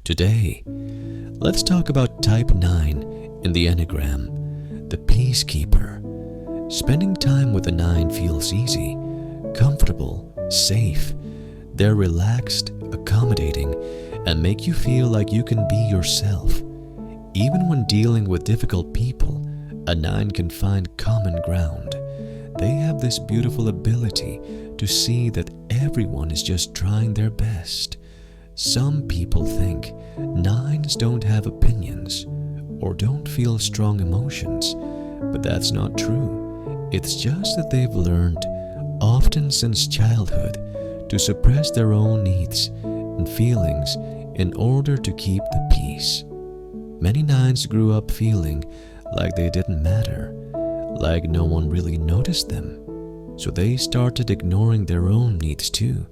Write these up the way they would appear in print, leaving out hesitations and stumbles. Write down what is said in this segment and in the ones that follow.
Today, let's talk about Type 9 in the Enneagram, the Peacekeeper. Spending time with a 9 feels easy, comfortable, safe. They're relaxed, accommodating, and make you feel like you can be yourself. Even when dealing with difficult people, a 9 can find common ground. They have this beautiful ability to see that everyone is just trying their best. Some people think 9s don't have opinions or don't feel strong emotions, but that's not true. It's just that they've learned, often since childhood, to suppress their own needs and feelings in order to keep the peace. Many 9s grew up feeling like they didn't matter, like no one really noticed them, so they started ignoring their own needs too.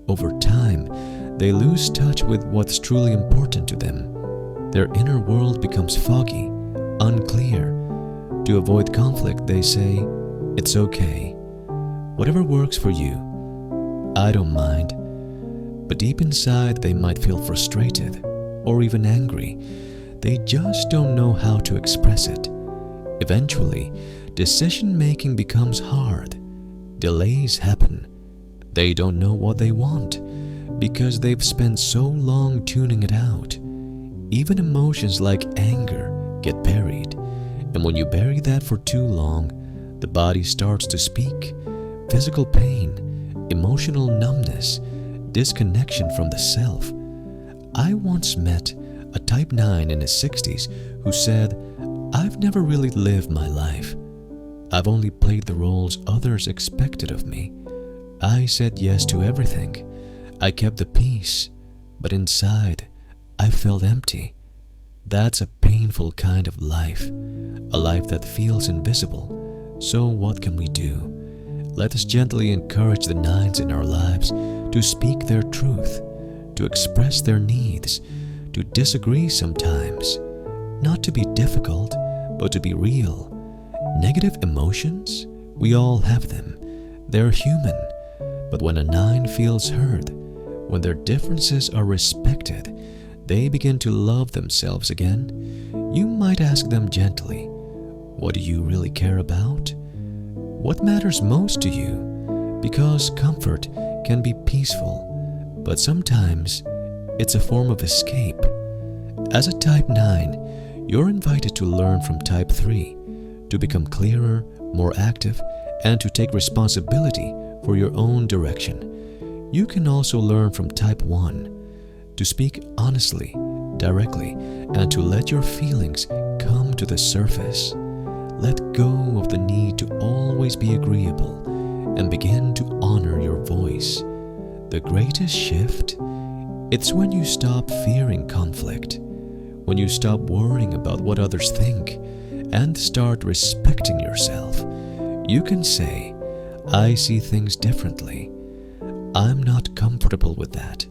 Over time, they lose touch with what's truly important to them. Their inner world becomes foggy, unclear. To avoid conflict, they say, "It's okay. Whatever works for you. I don't mind." But deep inside, they might feel frustrated or even angry. They just don't know how to express it. Eventually, decision-making becomes hard. Delays happen. They don't know what they want because they've spent so long tuning it out. Even emotions like anger get buried. And when you bury that for too long, the body starts to speak. Physical pain, emotional numbness, disconnection from the self. I once met a Type 9 in his 60s who said, "I've never really lived my life. I've only played the roles others expected of me. I said yes to everything. I kept the peace, but inside, I felt empty." That's a painful kind of life, a life that feels invisible. So what can we do? Let us gently encourage the 9s in our lives to speak their truth, to express their needs, to disagree sometimes, not to be difficult, but to be real. Negative emotions? We all have them. They're human. But when a 9 feels heard, when their differences are respected, they begin to love themselves again. You might ask them gently, "What do you really care about? What matters most to you?" Because comfort can be peaceful, but sometimes it's a form of escape. As a Type 9, you're invited to learn from Type 3, to become clearer, more active, and to take responsibility for your own direction. You can also learn from Type 1, to speak honestly, directly, and to let your feelings come to the surface. Let go of the need to always be agreeable and begin to honor your voice. The greatest shift? It's when you stop fearing conflict, when you stop worrying about what others think, and start respecting yourself. You can say, "I see things differently. I'm not comfortable with that."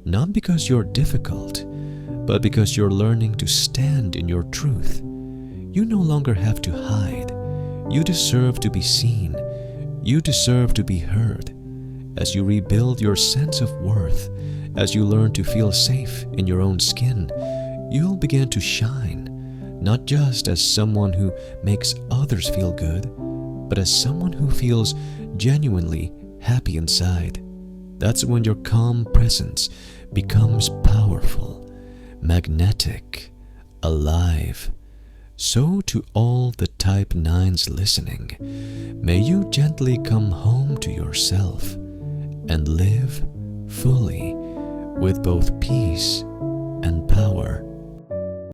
Not because you're difficult, but because you're learning to stand in your truth. You no longer have to hide. You deserve to be seen. You deserve to be heard. As you rebuild your sense of worth, as you learn to feel safe in your own skin, you'll begin to shine, not just as someone who makes others feel good, but as someone who feels genuinely happy inside. That's when your calm presence becomes powerful, magnetic, alive. So to all the Type 9s listening, may you gently come home to yourself and live fully with both peace